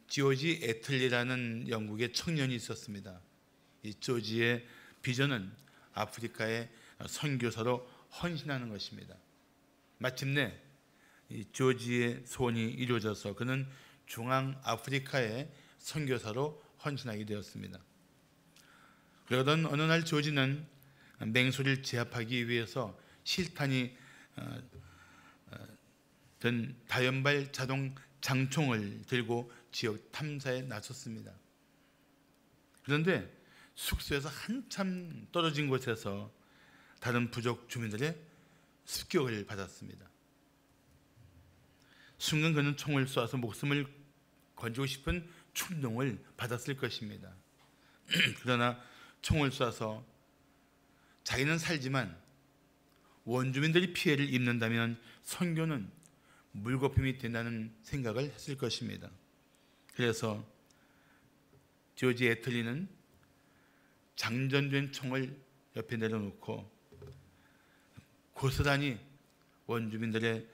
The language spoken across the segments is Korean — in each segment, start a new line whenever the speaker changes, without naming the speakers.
조지 애틀리라는 영국의 청년이 있었습니다. 이 조지의 비전은 아프리카의 선교사로 헌신하는 것입니다. 마침내 이 조지의 소원이 이루어져서 그는 중앙 아프리카의 선교사로 헌신하게 되었습니다. 그러던 어느 날 조지는 맹수를 제압하기 위해서 실탄이 든 다연발 자동 장총을 들고 지역 탐사에 나섰습니다. 그런데 숙소에서 한참 떨어진 곳에서 다른 부족 주민들의 습격을 받았습니다. 순간 그는 총을 쏘아서 목숨을 건지고 싶은 충동을 받았을 것입니다. 그러나 총을 쏴서 자기는 살지만 원주민들이 피해를 입는다면 선교는 물거품이 된다는 생각을 했을 것입니다. 그래서 조지 애틀리는 장전된 총을 옆에 내려놓고 고스란히 원주민들의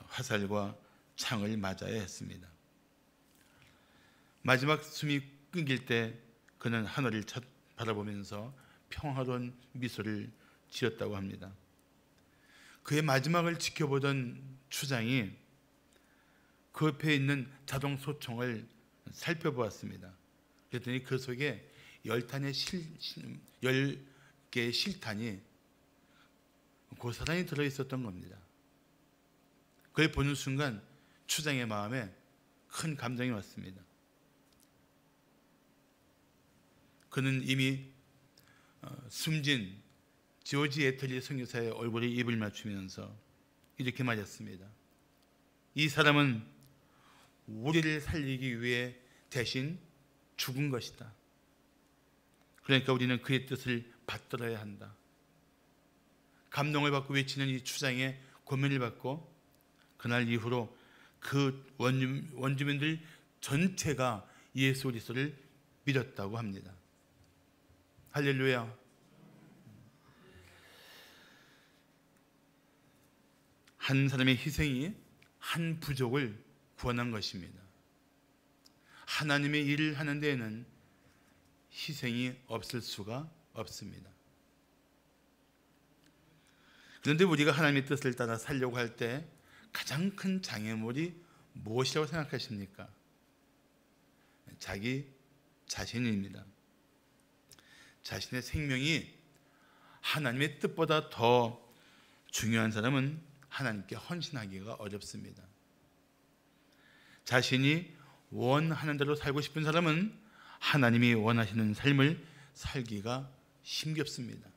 화살과 창을 맞아야 했습니다. 마지막 숨이 끊길 때 그는 하늘을 바라보면서 평화로운 미소를 지었다고 합니다. 그의 마지막을 지켜보던 추장이 그 옆에 있는 자동 소총을 살펴보았습니다. 그랬더니 그 속에 10개의 실탄이 고스란히 들어있었던 겁니다. 그걸 보는 순간 추장의 마음에 큰 감정이 왔습니다. 그는 이미 숨진 조지 애틀리 선교사의 얼굴에 입을 맞추면서 이렇게 말했습니다. 이 사람은 우리를 살리기 위해 대신 죽은 것이다. 그러니까 우리는 그의 뜻을 받들어야 한다. 감동을 받고 외치는 이 추장의 고면을 받고 그날 이후로 그 원주민들 전체가 예수 그리스도를 믿었다고 합니다. 할렐루야. 한 사람의 희생이 한 부족을 구원한 것입니다. 하나님의 일을 하는 데에는 희생이 없을 수가 없습니다. 그런데 우리가 하나님의 뜻을 따라 살려고 할 때 가장 큰 장애물이 무엇이라고 생각하십니까? 자기 자신입니다. 자신의 생명이 하나님의 뜻보다 더 중요한 사람은 하나님께 헌신하기가 어렵습니다. 자신이 원하는 대로 살고 싶은 사람은 하나님이 원하시는 삶을 살기가 힘겹습니다.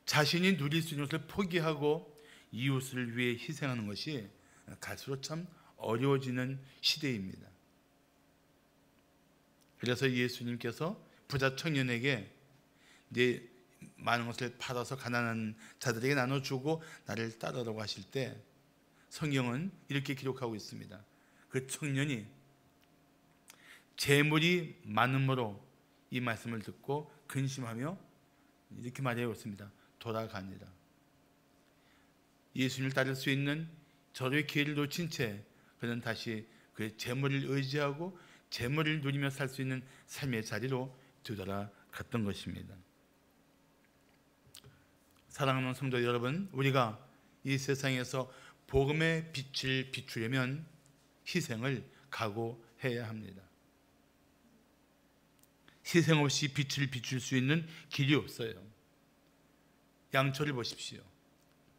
자신이 누릴 수 있는 것을 포기하고 이웃을 위해 희생하는 것이 갈수록 참 어려워지는 시대입니다. 그래서 예수님께서 부자 청년에게 네 많은 것을 팔아서 가난한 자들에게 나눠주고 나를 따르라고 하실 때 성경은 이렇게 기록하고 있습니다. 그 청년이 재물이 많음으로 이 말씀을 듣고 근심하며 이렇게 말해 있습니다. 돌아가니라. 예수님을 따를 수 있는 절호의 기회를 놓친 채 그는 다시 그 재물을 의지하고 재물을 누리며 살 수 있는 삶의 자리로 되돌아갔던 것입니다. 사랑하는 성도 여러분, 우리가 이 세상에서 복음의 빛을 비추려면 희생을 각오해야 합니다. 희생 없이 빛을 비출 수 있는 길이 없어요. 양초를 보십시오.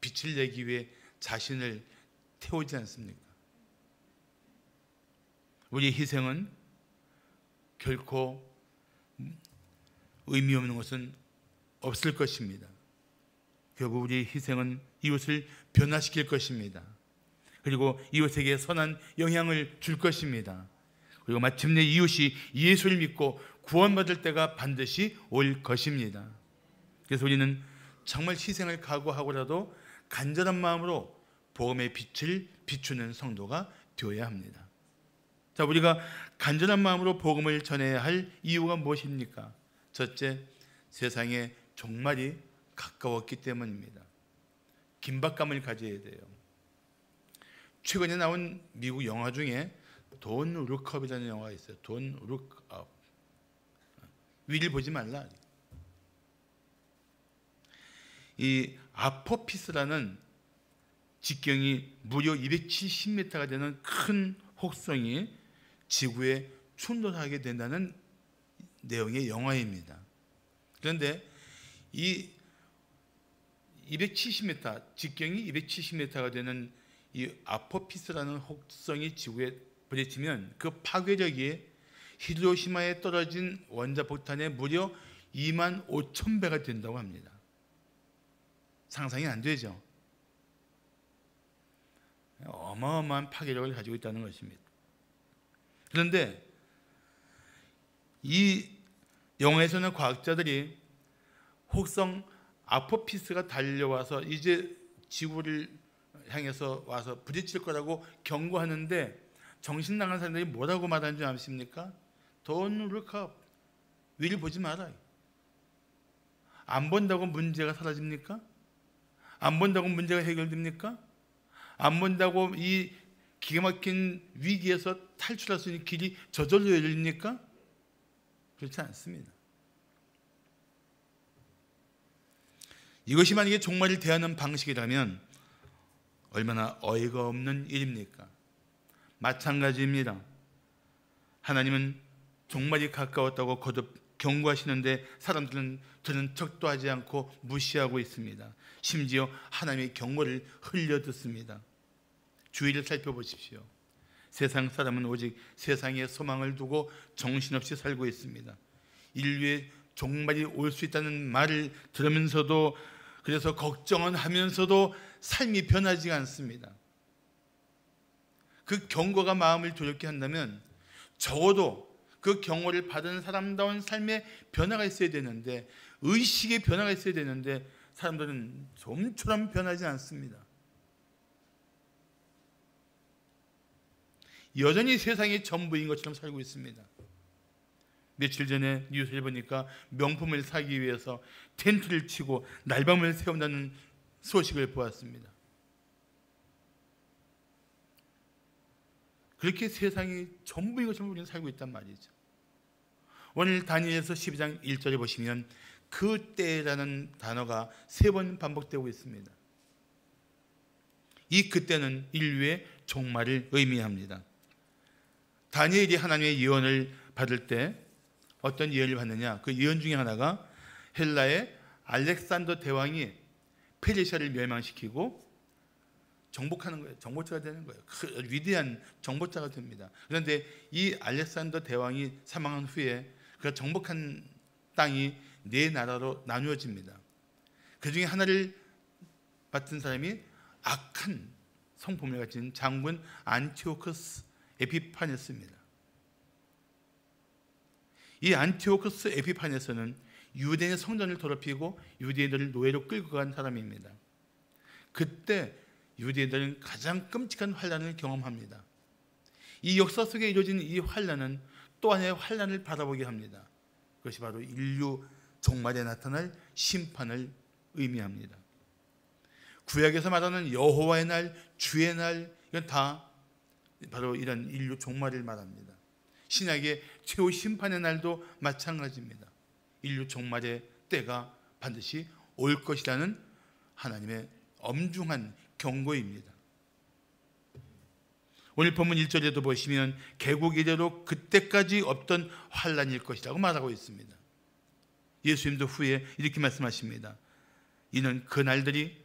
빛을 내기 위해 자신을 태우지 않습니까? 우리의 희생은 결코 의미 없는 것은 없을 것입니다. 결국 우리의 희생은 이웃을 변화시킬 것입니다. 그리고 이웃에게 선한 영향을 줄 것입니다. 그리고 마침내 이웃이 예수를 믿고 구원받을 때가 반드시 올 것입니다. 그래서 우리는 정말 희생을 각오하고라도 간절한 마음으로 복음의 빛을 비추는 성도가 되어야 합니다. 자, 우리가 간절한 마음으로 복음을 전해야 할 이유가 무엇입니까? 첫째, 세상의 종말이 가까웠기 때문입니다. 긴박감을 가져야 돼요. 최근에 나온 미국 영화 중에 돈 룩업이라는 영화가 있어요. 돈 룩업. 위를 보지 말라. 이 아포피스라는 직경이 무려 270m가 되는 큰 혹성이 지구에 충돌하게 된다는 내용의 영화입니다. 그런데 이 270m, 직경이 270m가 되는 이 아포피스라는 혹성이 지구에 부딪히면 그 파괴력이 히로시마에 떨어진 원자폭탄의 무려 25,000배가 된다고 합니다. 상상이 안 되죠. 어마어마한 파괴력을 가지고 있다는 것입니다. 그런데 이 영화에서는 과학자들이 혹성 아포피스가 달려와서 이제 지구를 향해서 와서 부딪힐 거라고 경고하는데 정신 나간 사람들이 뭐라고 말하는 줄 아십니까? Don't look up. 위를 보지 마라. 안 본다고 문제가 사라집니까? 안 본다고 문제가 해결됩니까? 안 본다고 이 기가 막힌 위기에서 탈출할 수 있는 길이 저절로 열립니까? 그렇지 않습니다. 이것이 만약에 종말을 대하는 방식이라면 얼마나 어이가 없는 일입니까? 마찬가지입니다. 하나님은 종말이 가까웠다고 거듭 경고하시는데 사람들은 들은 척도 하지 않고 무시하고 있습니다. 심지어 하나님의 경고를 흘려듣습니다. 주위를 살펴보십시오. 세상 사람은 오직 세상에 소망을 두고 정신없이 살고 있습니다. 인류의 종말이 올 수 있다는 말을 들으면서도, 그래서 걱정은 하면서도 삶이 변하지 않습니다. 그 경고가 마음을 두렵게 한다면 적어도 그 경고를 받은 사람다운 삶의 변화가 있어야 되는데, 의식의 변화가 있어야 되는데 사람들은 좀처럼 변하지 않습니다. 여전히 세상의 전부인 것처럼 살고 있습니다. 며칠 전에 뉴스를 보니까 명품을 사기 위해서 텐트를 치고 날밤을 새운다는 소식을 보았습니다. 그렇게 세상이 전부인 것처럼 우리는 살고 있단 말이죠. 오늘 다니엘서 12장 1절에 보시면 그때라는 단어가 3번 반복되고 있습니다. 이 그때는 인류의 종말을 의미합니다. 다니엘이 하나님의 예언을 받을 때 어떤 예언을 받느냐? 그 예언 중에 하나가 헬라의 알렉산더 대왕이 페르시아를 멸망시키고 정복하는 거예요. 정복자가 되는 거예요. 그 위대한 정복자가 됩니다. 그런데 이 알렉산더 대왕이 사망한 후에 그 정복한 땅이 4나라로 나누어집니다. 그 중에 하나를 맡은 사람이 악한 성품을 가진 장군 안티오코스 에피파네스입니다. 이 안티오코스 에피파네스는 유대인의 성전을 더럽히고 유대인들을 노예로 끌고 간 사람입니다. 그때 유대인들은 가장 끔찍한 환난을 경험합니다. 이 역사 속에 이루어진 이 환난은 또 하나의 환난을 바라보게 합니다. 그것이 바로 인류 종말에 나타날 심판을 의미합니다. 구약에서 말하는 여호와의 날, 주의 날, 이건 다 바로 이런 인류 종말을 말합니다. 신약의 최후 심판의 날도 마찬가지입니다. 인류 종말의 때가 반드시 올 것이라는 하나님의 엄중한 경고입니다. 오늘 본문 1절에도 보시면 개국 이래로 그때까지 없던 환난일 것이라고 말하고 있습니다. 예수님도 후에 이렇게 말씀하십니다. 이는 그 날들이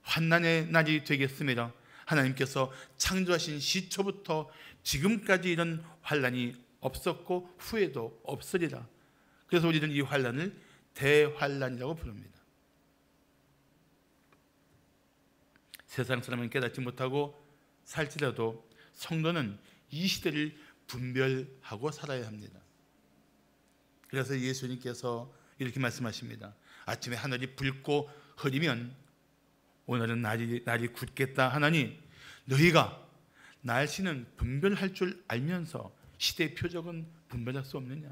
환난의 날이 되겠습니다. 하나님께서 창조하신 시초부터 지금까지 이런 환난이 없었고 후에도 없으리라. 그래서 우리는 이 환난을 대환난이라고 부릅니다. 세상 사람은 깨닫지 못하고 살지라도 성도는 이 시대를 분별하고 살아야 합니다. 그래서 예수님께서 이렇게 말씀하십니다. 아침에 하늘이 붉고 흐리면 오늘은 날이 굳겠다 하나니 너희가 날씨는 분별할 줄 알면서 시대의 표적은 분별할 수 없느냐.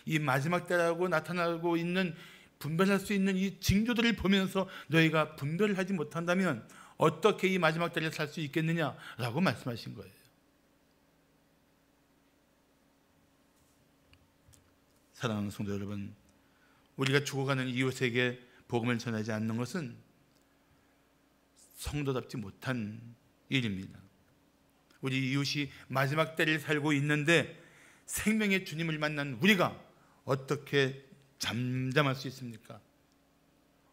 이 마지막 때라고 나타나고 있는 분별할 수 있는 이 징조들을 보면서 너희가 분별을 하지 못한다면 어떻게 이 마지막 때를 살 수 있겠느냐라고 말씀하신 거예요. 사랑하는 성도 여러분, 우리가 죽어가는 이웃에게 복음을 전하지 않는 것은 성도답지 못한 일입니다. 우리 이웃이 마지막 때를 살고 있는데 생명의 주님을 만난 우리가 어떻게 잠잠할 수 있습니까?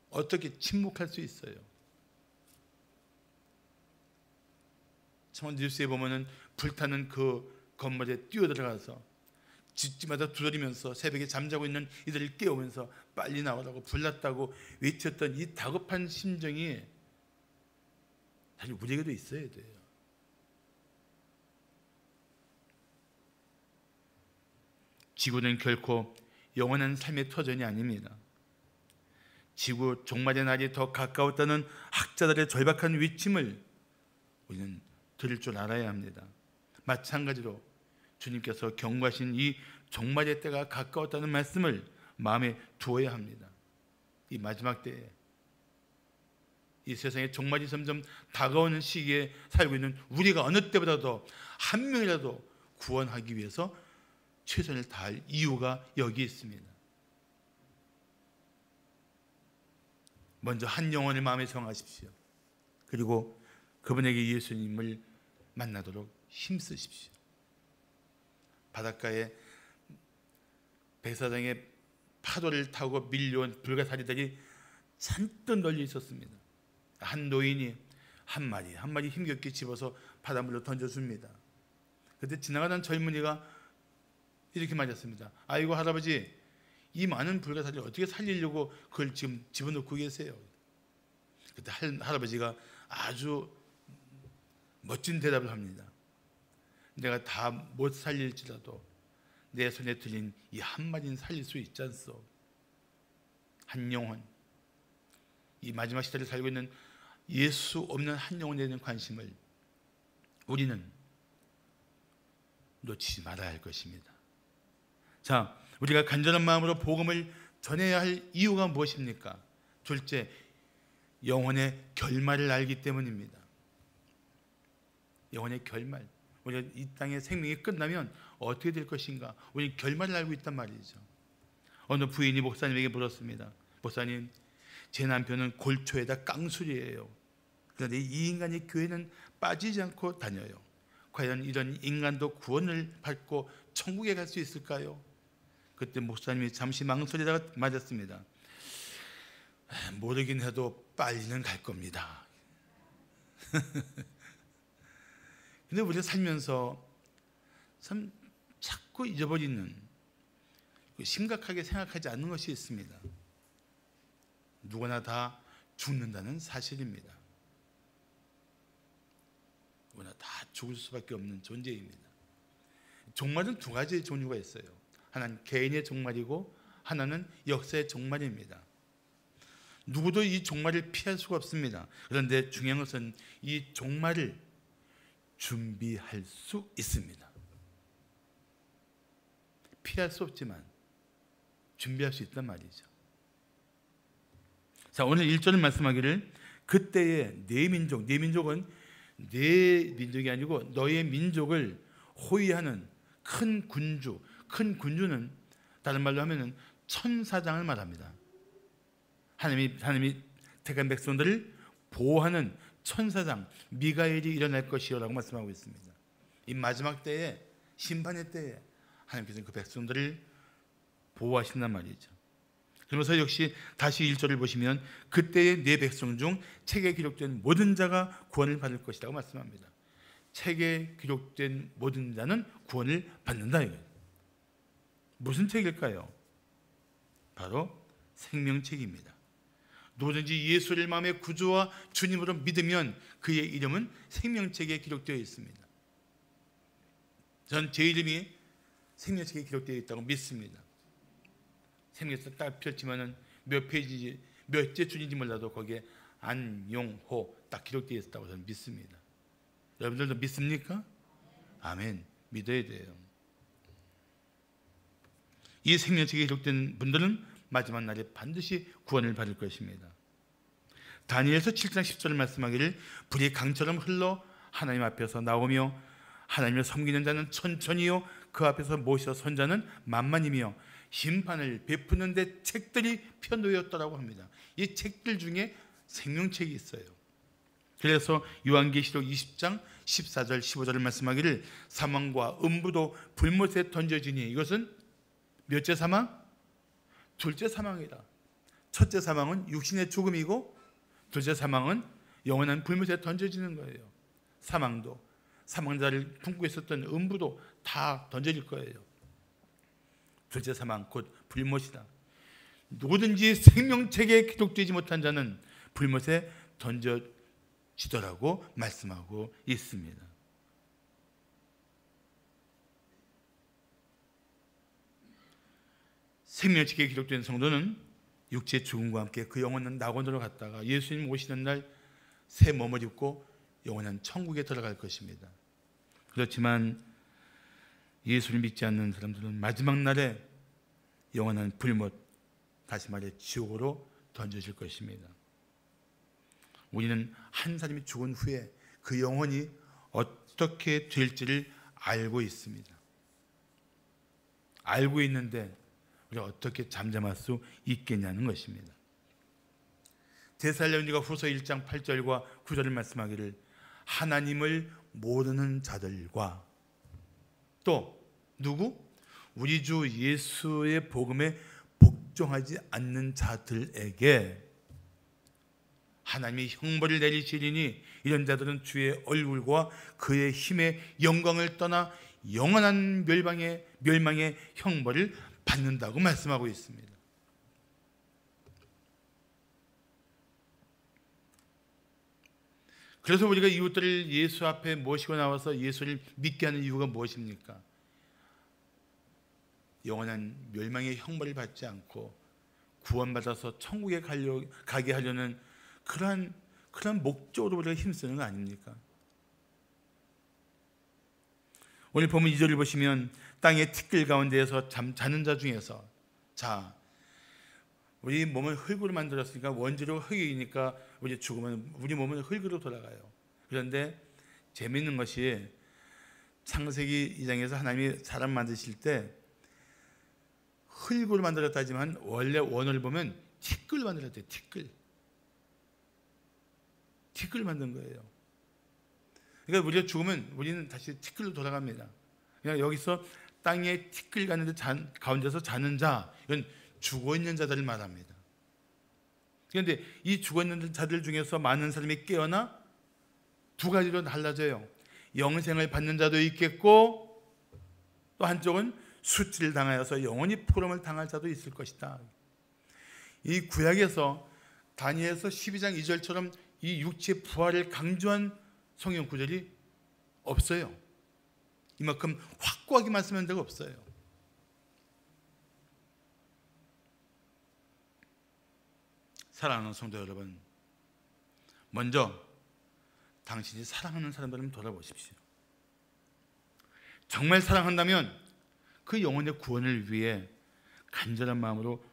어떻게 침묵할 수 있어요? 참 뉴스에 보면은 불타는 그 건물에 뛰어들어가서 집집마다 두드리면서 새벽에 잠자고 있는 이들을 깨우면서 빨리 나오라고 불났다고 외쳤던 이 다급한 심정이 사실 우리에게도 있어야 돼요. 지구는 결코 영원한 삶의 터전이 아닙니다. 지구 종말의 날이 더 가까웠다는 학자들의 절박한 위침을 우리는 들을 줄 알아야 합니다. 마찬가지로 주님께서 경고하신 이 종말의 때가 가까웠다는 말씀을 마음에 두어야 합니다. 이 마지막 때에, 이 세상의 종말이 점점 다가오는 시기에 살고 있는 우리가 어느 때보다도 한 명이라도 구원하기 위해서 최선을 다할 이유가 여기 있습니다. 먼저 한 영혼을 마음에 정하십시오. 그리고 그분에게 예수님을 만나도록 힘쓰십시오. 바닷가에 배사장의 파도를 타고 밀려온 불가사리들이 잔뜩 널려 있었습니다. 한 노인이 한 마리 힘겹게 집어서 바닷물로 던져줍니다. 그때 지나가던 젊은이가 이렇게 말했습니다. 아이고 할아버지, 이 많은 불가사리를 어떻게 살리려고 그걸 지금 집어넣고 계세요? 그때 할아버지가 아주 멋진 대답을 합니다. 내가 다 못 살릴지라도 내 손에 들린 이 한 마리는 살릴 수 있지 않소? 한 영혼, 이 마지막 시대를 살고 있는 예수 없는 한 영혼에 대한 관심을 우리는 놓치지 말아야 할 것입니다. 자, 우리가 간절한 마음으로 복음을 전해야 할 이유가 무엇입니까? 둘째, 영혼의 결말을 알기 때문입니다. 영혼의 결말, 우리가 이 땅의 생명이 끝나면 어떻게 될 것인가, 우리 결말을 알고 있단 말이죠. 어느 부인이 목사님에게 물었습니다. 목사님, 제 남편은 골초에다 깡술이에요. 그런데 이 인간이 교회는 빠지지 않고 다녀요. 과연 이런 인간도 구원을 받고 천국에 갈 수 있을까요? 그때 목사님이 잠시 망설이다가 맞았습니다. 모르긴 해도 빨리는 갈 겁니다. 근데 우리가 살면서 참 자꾸 잊어버리는, 심각하게 생각하지 않는 것이 있습니다. 누구나 다 죽는다는 사실입니다. 누구나 다 죽을 수밖에 없는 존재입니다. 종말은 두 가지의 종류가 있어요. 하나는 개인의 종말이고 하나는 역사의 종말입니다. 누구도 이 종말을 피할 수가 없습니다. 그런데 중요한 것은 이 종말을 준비할 수 있습니다. 피할 수 없지만 준비할 수 있단 말이죠. 자, 오늘 1절은 말씀하기를 그때에 내 민족, 내 민족은 내 민족이 아니고 너의 민족을 호위하는 큰 군주, 큰 군주는 다른 말로 하면은 천사장을 말합니다. 하나님이 택한 백성들을 보호하는 천사장 미가엘이 일어날 것이요라고 말씀하고 있습니다. 이 마지막 때에, 심판의 때에 하나님께서는 그 백성들을 보호하신단 말이죠. 그러면서 역시 다시 1절을 보시면 그때의 네 백성 중 책에 기록된 모든 자가 구원을 받을 것이라고 말씀합니다. 책에 기록된 모든 자는 구원을 받는다 이거예요. 무슨 책일까요? 바로 생명책입니다. 누구든지 예수를 마음의 구주와 주님으로 믿으면 그의 이름은 생명책에 기록되어 있습니다. 전 제 이름이 생명책에 기록되어 있다고 믿습니다. 생명책 딱 펼치면은 몇 페이지, 몇째 줄인지 몰라도 거기에 안용호 딱 기록되어 있다고 저는 믿습니다. 여러분들도 믿습니까? 아멘. 믿어야 돼요. 이 생명책에 기록된 분들은 마지막 날에 반드시 구원을 받을 것입니다. 다니엘서 7장 10절 말씀하기를 불이 강처럼 흘러 하나님 앞에서 나오며 하나님을 섬기는 자는 천천히요 그 앞에서 모셔 선 자는 만만이며 심판을 베푸는데 책들이 펴놓였더라고 합니다. 이 책들 중에 생명책이 있어요. 그래서 요한계시록 20장 14절 15절을 말씀하기를 사망과 음부도 불못에 던져지니 이것은 몇째 사망? 둘째 사망이다. 첫째 사망은 육신의 죽음이고 둘째 사망은 영원한 불못에 던져지는 거예요. 사망도 사망자를 품고 있었던 음부도 다 던져질 거예요. 둘째 사망 곧 불못이다. 누구든지 생명책에 기록되지 못한 자는 불못에 던져지더라고 말씀하고 있습니다. 생명책에 기록된 성도는 육체의 죽음과 함께 그 영혼은 낙원으로 갔다가 예수님 오시는 날 새 몸을 입고 영원한 천국에 들어갈 것입니다. 그렇지만 예수를 믿지 않는 사람들은 마지막 날에 영원한 불못, 다시 말해 지옥으로 던져질 것입니다. 우리는 한 사람이 죽은 후에 그 영혼이 어떻게 될지를 알고 있습니다. 알고 있는데 우리가 어떻게 잠잠할 수 있겠냐는 것입니다. 데살로니가 후서 1장 8절과 9절을 말씀하기를 하나님을 모르는 자들과 또 누구? 우리 주 예수의 복음에 복종하지 않는 자들에게 하나님이 형벌을 내리시리니 이런 자들은 주의 얼굴과 그의 힘의 영광을 떠나 영원한 멸망의 형벌을 받는다고 말씀하고 있습니다. 그래서 우리가 이웃들을 예수 앞에 모시고 나와서 예수를 믿게 하는 이유가 무엇입니까? 영원한 멸망의 형벌을 받지 않고 구원받아서 천국에 가게 하려는 그러한 목적으로 우리가 힘쓰는 거 아닙니까? 오늘 보면 2절을 보시면 땅의 티끌 가운데에서 자는 자 중에서 자 우리 몸을 흙으로 만들었으니까 원재료가 흙이니까 우리 죽으면 우리 몸은 흙으로 돌아가요. 그런데 재미있는 것이 창세기 2장에서 하나님이 사람 만드실 때 흙으로 만들었다 하지만 원래 원어를 보면 티끌 만들었대요. 티끌 만든 거예요. 그러니까 우리가 죽으면 우리는 다시 티끌로 돌아갑니다. 그냥 여기서 땅에 티끌 가운데서 자는 자, 이건 죽어있는 자들을 말합니다. 그런데 이 죽어있는 자들 중에서 많은 사람이 깨어나 두 가지로 달라져요. 영생을 받는 자도 있겠고 또 한쪽은 수치를 당하여서 영원히 포럼을 당할 자도 있을 것이다. 이 구약에서 다니엘서 12장 2절처럼 이 육체의 부활을 강조한 성경 구절이 없어요. 이만큼 확고하게 말씀한 데가 없어요. 사랑하는 성도 여러분, 먼저 당신이 사랑하는 사람들을 돌아보십시오. 정말 사랑한다면 그 영혼의 구원을 위해 간절한 마음으로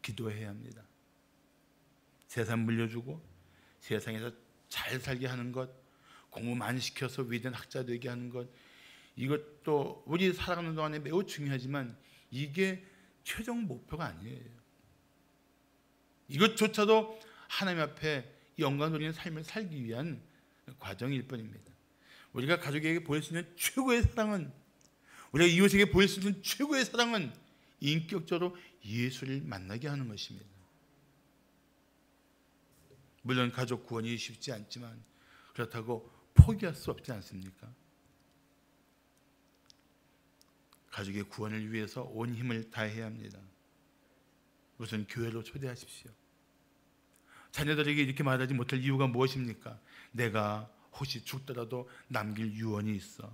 기도해야 합니다. 세상 물려주고 세상에서 잘 살게 하는 것, 공부 많이 시켜서 위대한 학자 되게 하는 것, 이것도 우리 살아가는 동안에 매우 중요하지만 이게 최종 목표가 아니에요. 이것조차도 하나님 앞에 영광 누리는 삶을 살기 위한 과정일 뿐입니다. 우리가 가족에게 보일 수 있는 최고의 사랑은, 우리가 이웃에게 보일 수 있는 최고의 사랑은 인격적으로 예수를 만나게 하는 것입니다. 물론 가족 구원이 쉽지 않지만 그렇다고 포기할 수 없지 않습니까? 가족의 구원을 위해서 온 힘을 다해야 합니다. 우선 교회로 초대하십시오. 자녀들에게 이렇게 말하지 못할 이유가 무엇입니까? 내가 혹시 죽더라도 남길 유언이 있어.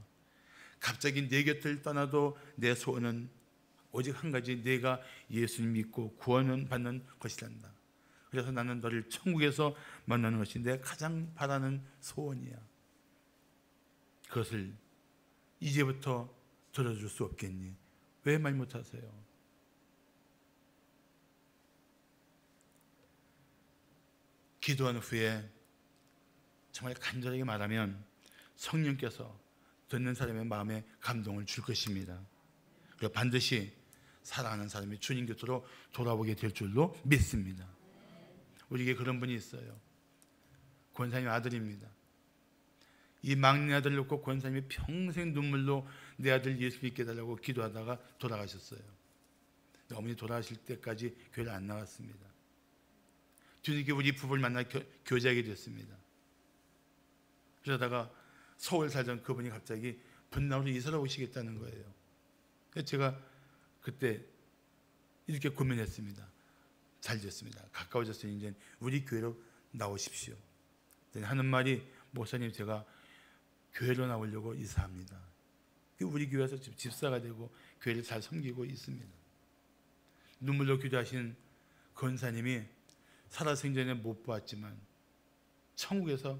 갑자기 내 곁을 떠나도 내 소원은 오직 한 가지, 내가 예수님 믿고 구원은 받는 것이란다. 그래서 나는 너를 천국에서 만나는 것이 내가 가장 바라는 소원이야. 그것을 이제부터 들어줄 수 없겠니? 왜 말 못하세요? 기도한 후에 정말 간절하게 말하면 성령께서 듣는 사람의 마음에 감동을 줄 것입니다. 그리고 반드시 사랑하는 사람이 주님 곁으로 돌아오게 될 줄로 믿습니다. 우리에게 그런 분이 있어요. 권사님 아들입니다. 이 막내 아들을 놓고 권사님이 평생 눈물로 내 아들 예수 믿게 해달라고 기도하다가 돌아가셨어요. 어머니 돌아가실 때까지 교회를 안 나왔습니다. 뒤늦게 우리 부부를 만나 교제하게 됐습니다. 그러다가 서울 살던 그분이 갑자기 분당으로 이사를 오시겠다는 거예요. 그래서 제가 그때 이렇게 고민했습니다. 잘 됐습니다. 가까워졌으니 이제 우리 교회로 나오십시오. 하는 말이, 목사님 제가 교회로 나오려고 이사합니다. 우리 교회에서 집사가 되고 교회를 잘 섬기고 있습니다. 눈물로 기도하신 권사님이 살아생전에 못 보았지만 천국에서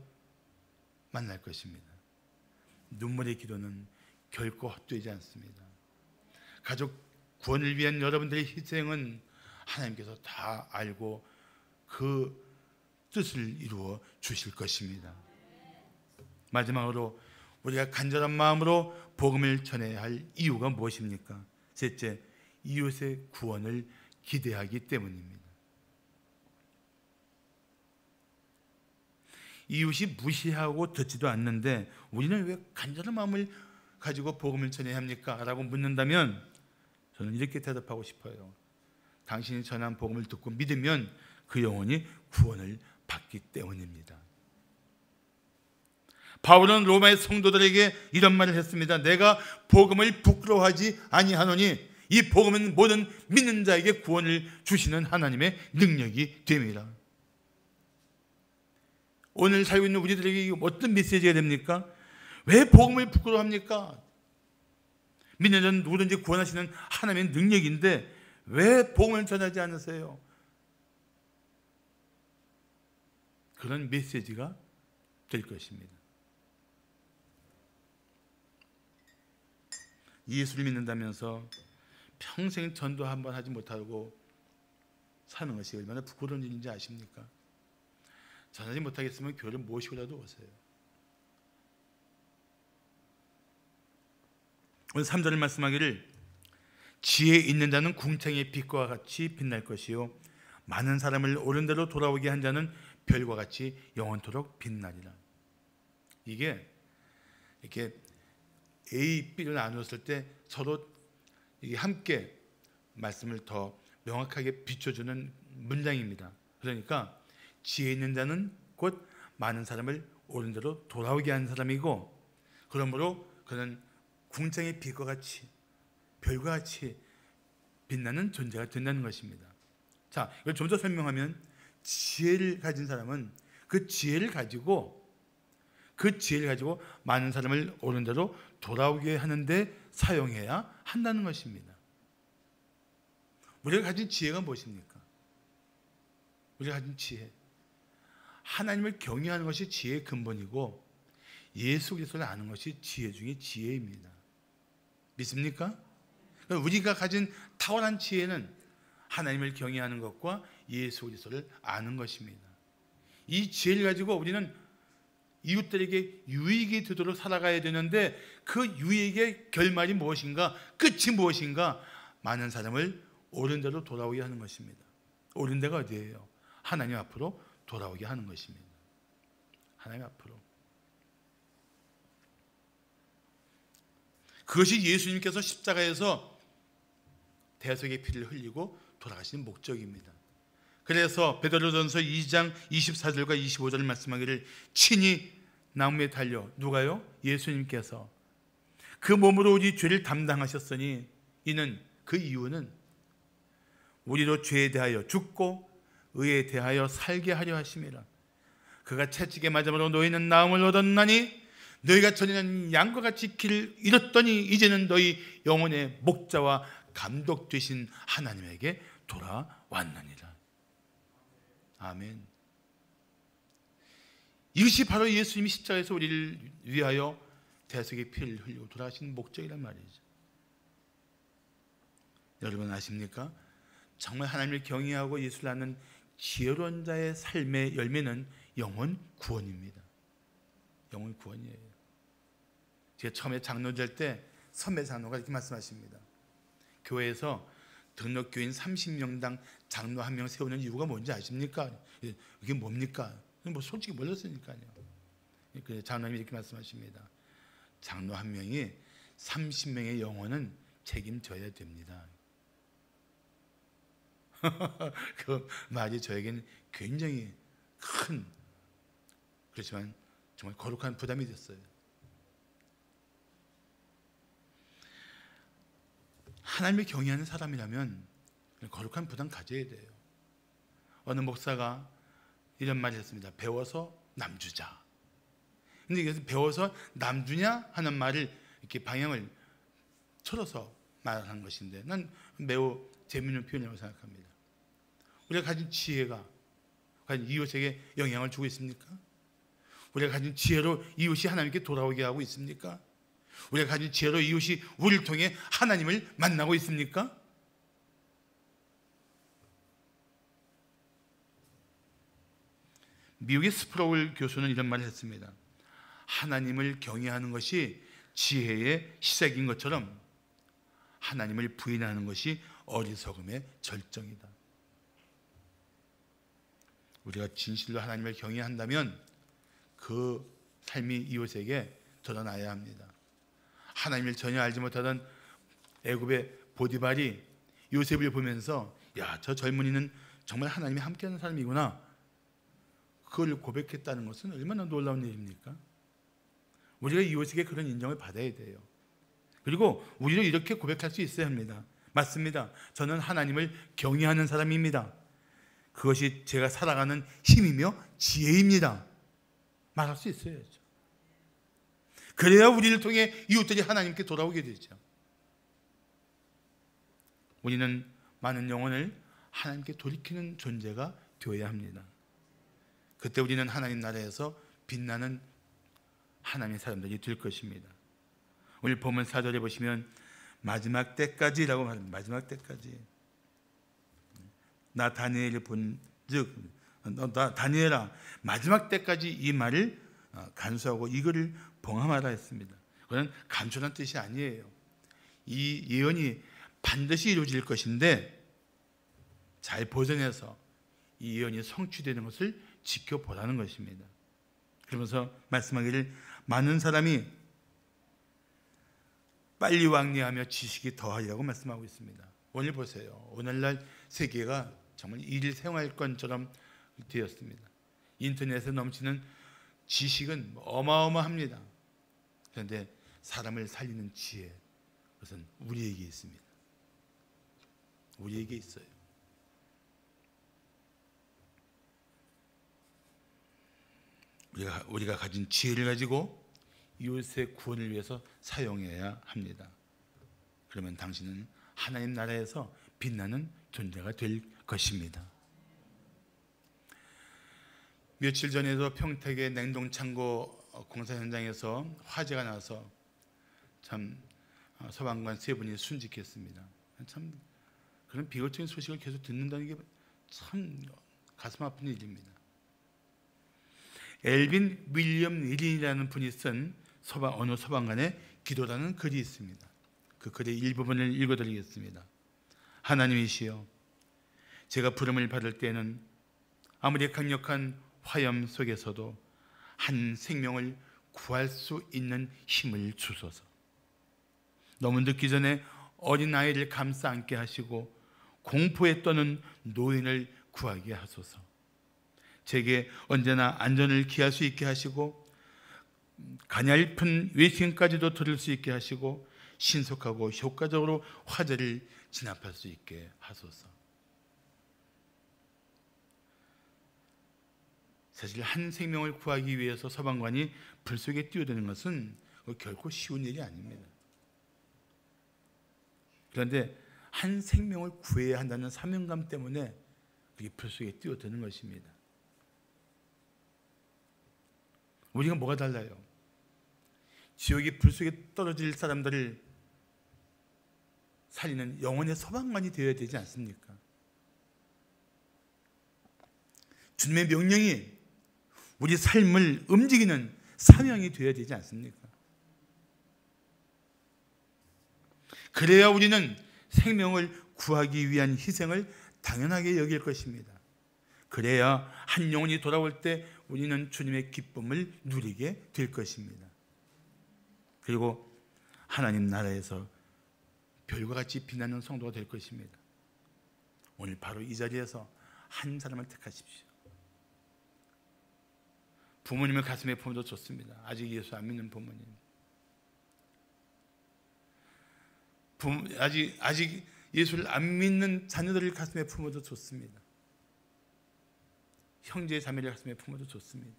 만날 것입니다. 눈물의 기도는 결코 헛되지 않습니다. 가족 구원을 위한 여러분들의 희생은 하나님께서 다 알고 그 뜻을 이루어 주실 것입니다. 마지막으로 우리가 간절한 마음으로 복음을 전해야 할 이유가 무엇입니까? 셋째, 이웃의 구원을 기대하기 때문입니다. 이웃이 무시하고 듣지도 않는데 우리는 왜 간절한 마음을 가지고 복음을 전해야 합니까? 라고 묻는다면 저는 이렇게 대답하고 싶어요. 당신이 전한 복음을 듣고 믿으면 그 영혼이 구원을 받기 때문입니다. 바울은 로마의 성도들에게 이런 말을 했습니다. 내가 복음을 부끄러워하지 아니하노니 이 복음은 모든 믿는 자에게 구원을 주시는 하나님의 능력이 됩니다. 오늘 살고 있는 우리들에게 어떤 메시지가 됩니까? 왜 복음을 부끄러워합니까? 믿는 자는 누구든지 구원하시는 하나님의 능력인데 왜 복음을 전하지 않으세요? 그런 메시지가 될 것입니다. 예수를 믿는다면서 평생 전도 한번 하지 못하고 사는 것이 얼마나 부끄러운 일인지 아십니까? 전하지 못하겠으면 교회를 모시고라도 오세요. 오늘 3절을 말씀하기를 지혜 있는 자는 궁창의 빛과 같이 빛날 것이요 많은 사람을 옳은 대로 돌아오게 한 자는 별과 같이 영원토록 빛나리라. 이게 이렇게 A, B를 나누었을 때 서로 이게 함께 말씀을 더 명확하게 비춰주는 문장입니다. 그러니까 지혜 있는 자는 곧 많은 사람을 옳은 대로 돌아오게 한 사람이고, 그러므로 그는 궁창의 빛과 같이 별과 같이 빛나는 존재가 된다는 것입니다. 자, 이걸 좀 더 설명하면 지혜를 가진 사람은 그 지혜를 가지고 많은 사람을 옳은 대로 돌아오게 하는데 사용해야 한다는 것입니다. 우리가 가진 지혜가 무엇입니까? 우리가 가진 지혜, 하나님을 경외하는 것이 지혜의 근본이고 예수 그리스도를 아는 것이 지혜 중에 지혜입니다. 믿습니까? 우리가 가진 탁월한 지혜는 하나님을 경외하는 것과 예수 그리스도를 아는 것입니다. 이 지혜를 가지고 우리는 이웃들에게 유익이 되도록 살아가야 되는데 그 유익의 결말이 무엇인가? 끝이 무엇인가? 많은 사람을 옳은 대로 돌아오게 하는 것입니다. 옳은 데가 어디예요? 하나님 앞으로 돌아오게 하는 것입니다. 하나님 앞으로. 그것이 예수님께서 십자가에서 대속의 피를 흘리고 돌아가시는 목적입니다. 그래서 베드로전서 2장 24절과 25절을 말씀하기를 친히 나무에 달려, 누가요? 예수님께서 그 몸으로 우리 죄를 담당하셨으니 이는, 그 이유는 우리로 죄에 대하여 죽고 의에 대하여 살게 하려 하심이라. 그가 채찍에 맞음으로 너희는 나음을 얻었나니 너희가 전에는 양과 같이 길을 잃었더니 이제는 너희 영혼의 목자와 감독 되신 하나님에게 돌아왔느니라. 아멘. 이것이 바로 예수님이 십자가에서 우리를 위하여 대속의 피를 흘리고 돌아가신 목적이란 말이죠. 여러분 아십니까? 정말 하나님을 경외하고 예수를 아는 지혜로운 자의 삶의 열매는 영혼 구원입니다. 영혼 구원이에요. 제가 처음에 장로 될 때 선배 장로가 이렇게 말씀하십니다. 교회에서 등록교인 30명당 장로 한 명 세우는 이유가 뭔지 아십니까? 이게 뭡니까? 뭐 솔직히 몰랐으니까요. 장로님이 이렇게 말씀하십니다. 장로 한 명이 30명의 영혼은 책임져야 됩니다. 그 말이 저에게는 굉장히 큰, 그렇지만 정말 거룩한 부담이 됐어요. 하나님을 경외하는 사람이라면 거룩한 부담 가져야 돼요. 어느 목사가 이런 말을 했습니다. 배워서 남주자. 근데 이것은 배워서 남주냐 하는 말을 이렇게 방향을 틀어서 말하는 것인데 난 매우 재미있는 표현이라고 생각합니다. 우리가 가진 지혜가 과연 이웃에게 영향을 주고 있습니까? 우리가 가진 지혜로 이웃이 하나님께 돌아오게 하고 있습니까? 우리가 가진 지혜로 이웃이 우리를 통해 하나님을 만나고 있습니까? 미국의 스프로울 교수는 이런 말을 했습니다. 하나님을 경외하는 것이 지혜의 시작인 것처럼 하나님을 부인하는 것이 어리석음의 절정이다. 우리가 진실로 하나님을 경외한다면 그 삶이 이웃에게 드러나야 합니다. 하나님을 전혀 알지 못하던 애굽의 보디발이 요셉을 보면서 야, 저 젊은이는 정말 하나님이 함께하는 사람이구나, 그걸 고백했다는 것은 얼마나 놀라운 일입니까? 우리가 이웃에게 그런 인정을 받아야 돼요. 그리고 우리도 이렇게 고백할 수 있어야 합니다. 맞습니다. 저는 하나님을 경외하는 사람입니다. 그것이 제가 살아가는 힘이며 지혜입니다. 말할 수 있어야죠. 그래야 우리를 통해 이웃들이 하나님께 돌아오게 되죠. 우리는 많은 영혼을 하나님께 돌이키는 존재가 되어야 합니다. 그때 우리는 하나님 나라에서 빛나는 하나님의 사람들이 될 것입니다. 오늘 본문 4절에 보시면 마지막 때까지라고 말합니다. 마지막 때까지. 나 다니엘을 본즉 나 다니엘아 마지막 때까지 이 말을 간수하고 이거를 봉함하라 했습니다. 그건 간수란 뜻이 아니에요. 이 예언이 반드시 이루어질 것인데 잘 보존해서 이 예언이 성취되는 것을 지켜보라는 것입니다. 그러면서 말씀하기를 많은 사람이 빨리 왕래하며 지식이 더하리라고 말씀하고 있습니다. 오늘 보세요. 오늘날 세계가 정말 일생활권처럼 되었습니다. 인터넷에 넘치는 지식은 어마어마합니다. 그런데 사람을 살리는 지혜, 그것은 우리에게 있습니다. 우리에게 있어요. 우리가 가진 지혜를 가지고 이웃의 구원을 위해서 사용해야 합니다. 그러면 당신은 하나님 나라에서 빛나는 존재가 될 것입니다. 며칠 전에도 평택의 냉동창고 공사 현장에서 화재가 나서 참 소방관 3분이 순직했습니다. 참 그런 비극적인 소식을 계속 듣는다는 게 참 가슴 아픈 일입니다. 엘빈 윌리엄 닐이라는 분이 쓴 어느 소방관의 기도라는 글이 있습니다. 그 글의 일부분을 읽어드리겠습니다. 하나님이시여, 제가 부름을 받을 때는 아무리 강력한 화염 속에서도 한 생명을 구할 수 있는 힘을 주소서. 너무 늦기 전에 어린아이를 감싸 안게 하시고 공포에 떠는 노인을 구하게 하소서. 제게 언제나 안전을 기할 수 있게 하시고 가냘픈 외침까지도 들을 수 있게 하시고 신속하고 효과적으로 화재를 진압할 수 있게 하소서. 사실 한 생명을 구하기 위해서 소방관이 불 속에 뛰어드는 것은 결코 쉬운 일이 아닙니다. 그런데 한 생명을 구해야 한다는 사명감 때문에 그게 불 속에 뛰어드는 것입니다. 우리가 뭐가 달라요? 지옥의 불 속에 떨어질 사람들을 살리는 영혼의 소방관이 되어야 되지 않습니까? 주님의 명령이 우리 삶을 움직이는 사명이 되어야 되지 않습니까? 그래야 우리는 생명을 구하기 위한 희생을 당연하게 여길 것입니다. 그래야 한 영혼이 돌아올 때 우리는 주님의 기쁨을 누리게 될 것입니다. 그리고 하나님 나라에서 별과 같이 빛나는 성도가 될 것입니다. 오늘 바로 이 자리에서 한 사람을 택하십시오. 부모님을 가슴에 품어도 좋습니다. 아직 예수 안 믿는 부모님, 아직 예수를 안 믿는 자녀들을 가슴에 품어도 좋습니다. 형제 자매를 가슴에 품어도 좋습니다.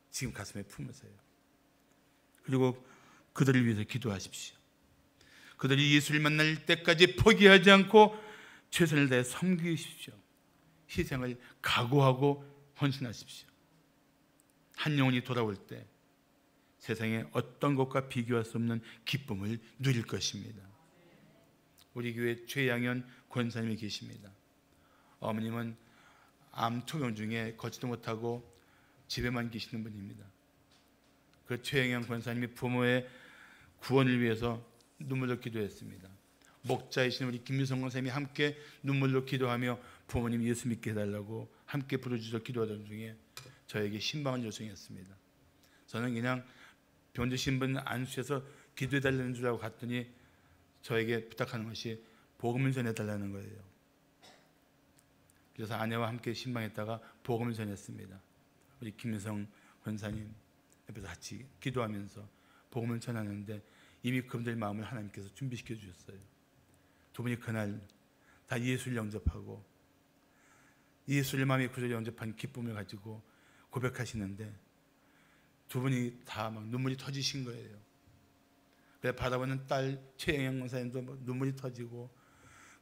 지금 가슴에 품으세요. 그리고 그들을 위해서 기도하십시오. 그들이 예수를 만날 때까지 포기하지 않고 최선을 다해 섬기십시오. 희생을 각오하고 헌신하십시오. 한 영혼이 돌아올 때 세상에 어떤 것과 비교할 수 없는 기쁨을 누릴 것입니다. 우리 교회 최양현 권사님이 계십니다. 어머님은 암 투병 중에 걷지도 못하고 집에만 계시는 분입니다. 그 최양현 권사님이 부모의 구원을 위해서 눈물로 기도했습니다. 목자이신 우리 김미성 권사님이 함께 눈물로 기도하며 부모님 예수 믿게 해달라고 함께 부르짖어 기도하던 중에 저에게 신방을 요청했습니다. 저는 그냥 병드신 분 안수해서 기도해달라는 줄 알고 갔더니 저에게 부탁하는 것이 복음을 전해달라는 거예요. 그래서 아내와 함께 신방했다가 복음을 전했습니다. 우리 김미성 권사님 옆에서 같이 기도하면서 복음을 전하는데 이미 그분들 마음을 하나님께서 준비시켜 주셨어요. 두 분이 그날 다 예수를 영접하고 예수를 마음에 구주로 영접한 기쁨을 가지고 고백하시는데 두 분이 다 막 눈물이 터지신 거예요. 그래서 바라보는 딸 최영영 권사님도 막 눈물이 터지고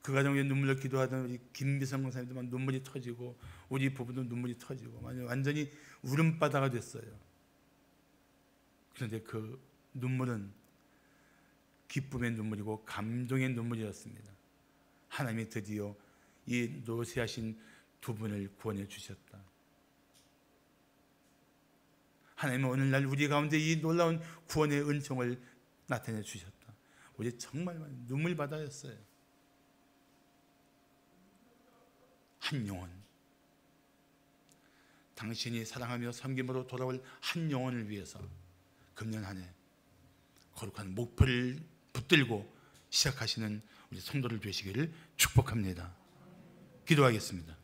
그 가정에 눈물로 기도하던 우리 김미성 권사님도 막 눈물이 터지고 우리 부부도 눈물이 터지고 완전히 울음바다가 됐어요. 그런데 그 눈물은 기쁨의 눈물이고 감동의 눈물이었습니다. 하나님이 드디어 이 노쇠하신 두 분을 구원해 주셨다. 하나님은 오늘날 우리 가운데 이 놀라운 구원의 은총을 나타내 주셨다. 우리 정말 눈물 바다였어요. 한 영혼, 당신이 사랑하며 섬김으로 돌아올 한 영혼을 위해서 금년 한 해 거룩한 목표를 붙들고 시작하시는 우리 성도들 되시기를 축복합니다. 기도하겠습니다.